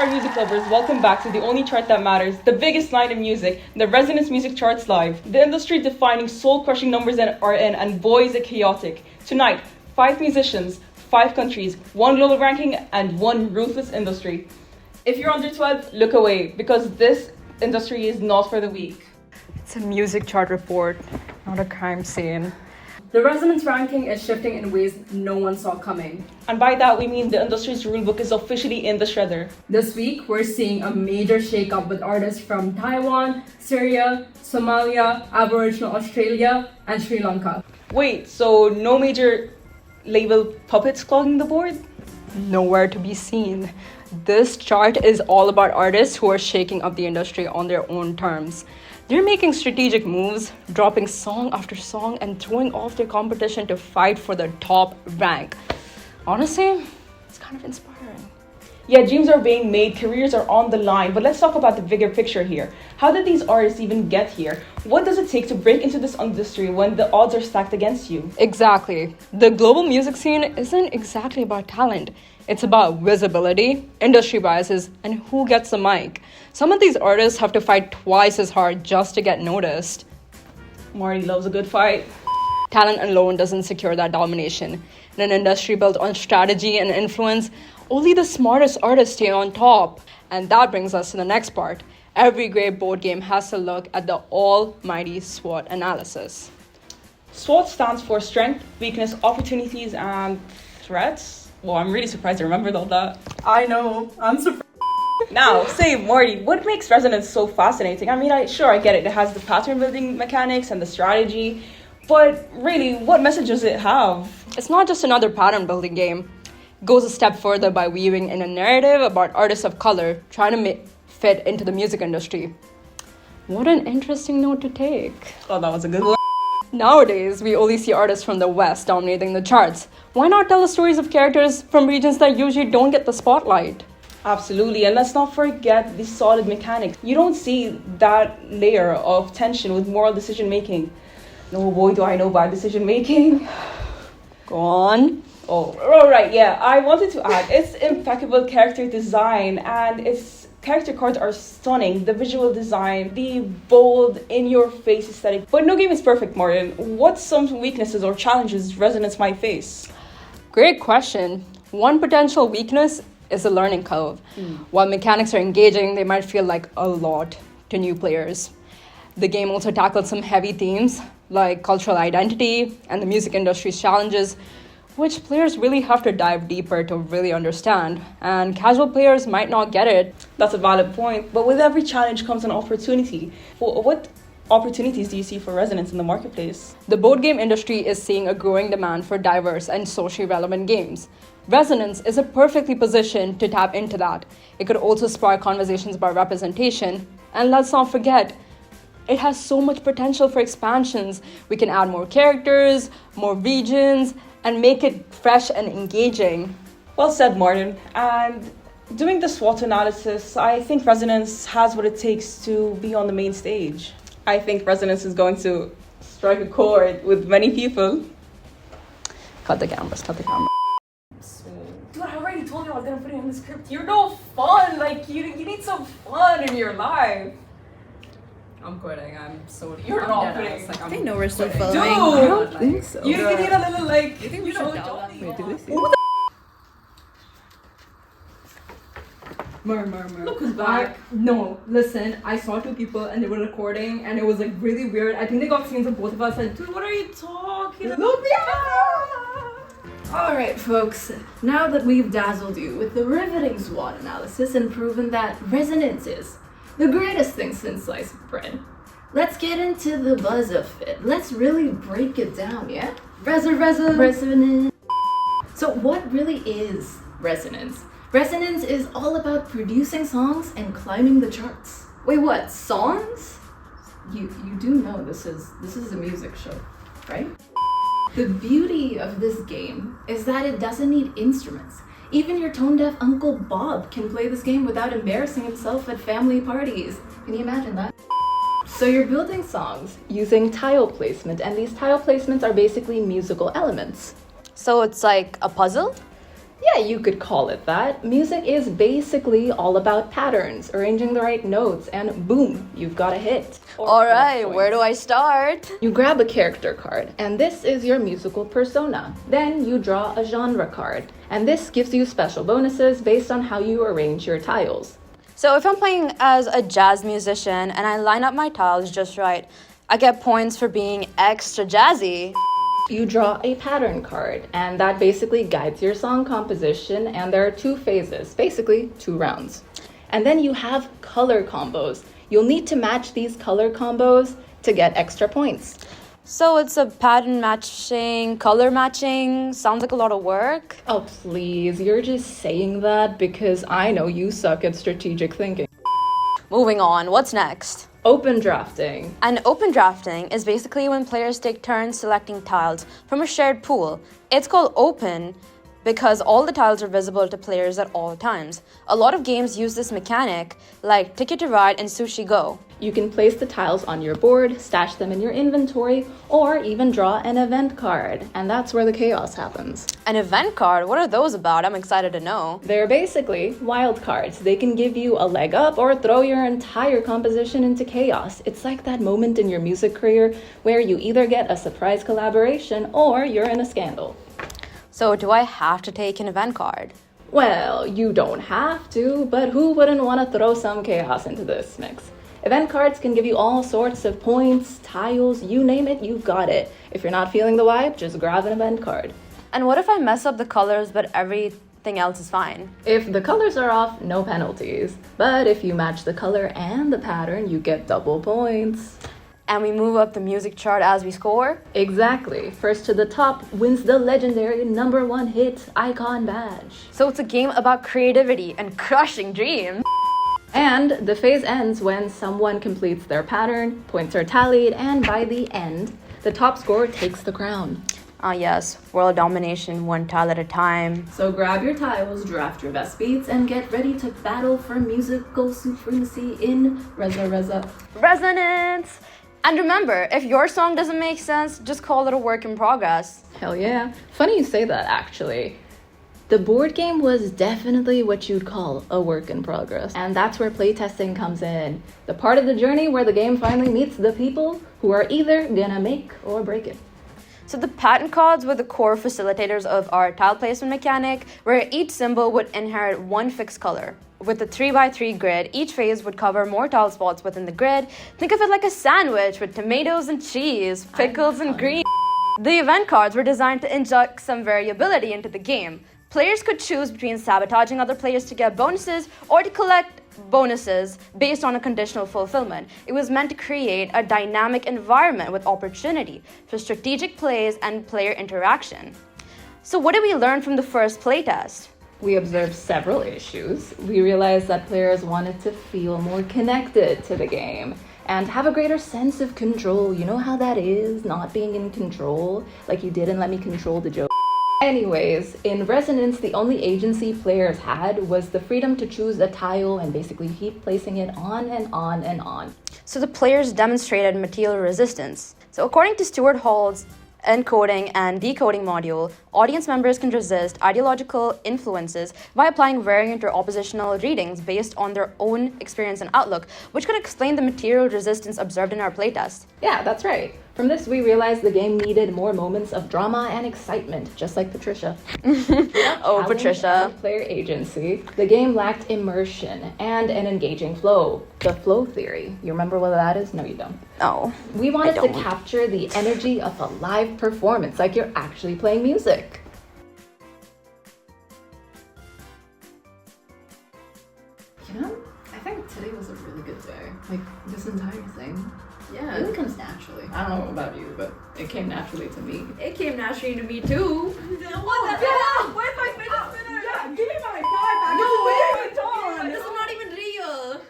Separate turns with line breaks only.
hard music lovers, welcome back to the only chart that matters, the biggest night in music, the Resonance Music Charts Live. The industry-defining, soul-crushing numbers are in, and boy is it chaotic. Tonight, 5 musicians, 5 countries, 1 global ranking, and 1 ruthless industry. If you're under 12, look away, because this industry is not for the weak.
It's a music chart report, not a crime scene.
The resonance ranking is shifting in ways no one saw coming.
And by that, we mean the industry's rulebook is officially in the shredder.
This week, we're seeing a major shakeup with artists from Taiwan, Syria, Somalia, Aboriginal Australia, and Sri Lanka.
Wait, so no major label puppets clogging the board?
Nowhere to be seen. This chart is all about artists who are shaking up the industry on their own terms. They're making strategic moves, dropping song after song, and throwing off their competition to fight for the top rank. Honestly, it's kind of inspiring.
Yeah, dreams are being made, careers are on the line, but let's talk about the bigger picture here. How did these artists even get here? What does it take to break into this industry when the odds are stacked against you?
Exactly. The global music scene isn't exactly about talent. It's about visibility, industry biases, and who gets the mic. Some of these artists have to fight twice as hard just to get noticed.
Marty loves a good fight.
Talent alone doesn't secure that domination. In an industry built on strategy and influence, only the smartest artists stay on top. And that brings us to the next part. Every great board game has to look at the almighty SWOT analysis.
SWOT stands for strength, weakness, opportunities, and threats. Well, I'm really surprised I remembered all that.
I know, I'm surprised.
Now, say, Marty, what makes Resonance so fascinating? I mean, I get it. It has the pattern building mechanics and the strategy. But really, what message does it have?
It's not just another pattern building game. It goes a step further by weaving in a narrative about artists of color trying to fit into the music industry. What an interesting note to take.
Oh, that was a good one.
Nowadays, we only see artists from the West dominating the charts. Why not tell the stories of characters from regions that usually don't get the spotlight?
Absolutely, and let's not forget the solid mechanics. You don't see that layer of tension with moral decision making. No boy, do I know bad decision making.
Go on.
Oh, right, yeah. I wanted to add, it's impeccable character design, and its character cards are stunning. The visual design, the bold, in-your-face aesthetic. But no game is perfect, Martin. What's some weaknesses or challenges Resonance might face?
Great question. One potential weakness is the learning curve. While mechanics are engaging, they might feel like a lot to new players. The game also tackled some heavy themes like cultural identity and the music industry's challenges, which players really have to dive deeper to really understand, and casual players might not get it.
That's a valid point, but with every challenge comes an opportunity. What opportunities do you see for Resonance in the marketplace?
The board game industry is seeing a growing demand for diverse and socially relevant games. Resonance is a perfectly positioned to tap into that. It could also spark conversations about representation, and let's not forget, it has so much potential for expansions. We can add more characters, more regions, and make it fresh and engaging.
Well said, Martin. And doing the SWOT analysis, I think Resonance has what it takes to be on the main stage. I think Resonance is going to strike a chord with many people.
Cut the cameras.
Dude, I already told you I was gonna put it in the script. You're no fun. Like, you need some fun in your life.
I'm quitting.
You're not quitting.
Like,
They know we're still
Dude,
filming.
I
don't think so.
You need a little, like,
You think we should dial that? Wait, do we see?
Look who's back. No, listen, I saw 2 people and they were recording and it was like really weird. I think they got scenes of both of us and dude, what are you talking about?
Alright, folks. Now that we've dazzled you with the riveting SWOT analysis and proven that resonance is the greatest thing since sliced bread, let's get into the buzz of it. Let's really break it down, yeah? Resonance. So what really is resonance? Resonance is all about producing songs and climbing the charts. Wait, what? Songs? You do know this is a music show, right? The beauty of this game is that it doesn't need instruments. Even your tone-deaf Uncle Bob can play this game without embarrassing himself at family parties. Can you imagine that? So you're building songs using tile placement, and these tile placements are basically musical elements.
So it's like a puzzle? Yeah, you could call it that. Music is basically all about patterns, arranging the right notes, and boom, you've got a hit.
Alright, where do I start?
You grab a character card, and this is your musical persona. Then you draw a genre card, and this gives you special bonuses based on how you arrange your tiles.
So if I'm playing as a jazz musician and I line up my tiles just right, I get points for being extra jazzy.
You draw a pattern card, and that basically guides your song composition, and there are 2 phases, basically 2 rounds. And then you have color combos. You'll need to match these color combos to get extra points.
So it's a pattern matching, color matching, sounds like a lot of work.
Oh, please, you're just saying that because I know you suck at strategic thinking.
Moving on, what's next?
Open drafting.
And open drafting is basically when players take turns selecting tiles from a shared pool. It's called open because all the tiles are visible to players at all times. A lot of games use this mechanic, like Ticket to Ride and Sushi Go.
You can place the tiles on your board, stash them in your inventory, or even draw an event card, and that's where the chaos happens.
An event card? What are those about? I'm excited to know.
They're basically wild cards. They can give you a leg up or throw your entire composition into chaos. It's like that moment in your music career where you either get a surprise collaboration or you're in a scandal.
So do I have to take an event card?
Well, you don't have to, but who wouldn't want to throw some chaos into this mix? Event cards can give you all sorts of points, tiles, you name it, you've got it. If you're not feeling the vibe, just grab an event card.
And what if I mess up the colors but everything else is fine?
If the colors are off, no penalties. But if you match the color and the pattern, you get double points.
And we move up the music chart as we score?
Exactly. First to the top wins the legendary #1 hit icon badge.
So it's a game about creativity and crushing dreams.
And the phase ends when someone completes their pattern, points are tallied, and by the end, the top scorer takes the crown.
Ah yes, world domination, one tile at a time.
So grab your tiles, draft your best beats, and get ready to battle for musical supremacy in
Resonance! And remember, if your song doesn't make sense, just call it a work in progress.
Hell yeah. Funny you say that, actually. The board game was definitely what you'd call a work in progress. And that's where playtesting comes in. The part of the journey where the game finally meets the people who are either gonna make or break it.
So the pattern cards were the core facilitators of our tile placement mechanic, where each symbol would inherit one fixed color. With the 3x3 grid, each phase would cover more tile spots within the grid. Think of it like a sandwich with tomatoes and cheese, pickles and greens. The event cards were designed to inject some variability into the game. Players could choose between sabotaging other players to get bonuses or to collect bonuses based on a conditional fulfillment. It was meant to create a dynamic environment with opportunity for strategic plays and player interaction. So what did we learn from the first playtest?
We observed several issues. We realized that players wanted to feel more connected to the game and have a greater sense of control. You know how that is, not being in control, like you didn't let me control the joke. Anyways, in Resonance, the only agency players had was the freedom to choose a tile and basically keep placing it on and on and on.
So the players demonstrated material resistance. So according to Stuart Hall's encoding and decoding module, audience members can resist ideological influences by applying variant or oppositional readings based on their own experience and outlook, which could explain the material resistance observed in our playtest.
Yeah, that's right. From this, we realized the game needed more moments of drama and excitement, just like Patricia.
Oh, Patricia.
And player agency. The game lacked immersion and an engaging flow. The flow theory. You remember what that is? No, you don't.
No.
We wanted to capture the energy of a live performance, like you're actually playing music.
You know, I think today was a really good day. Like, this entire thing.
Yeah.
It comes naturally.
I don't know about you, but it came naturally to me.
It came naturally to me too.
What the hell?
Where's my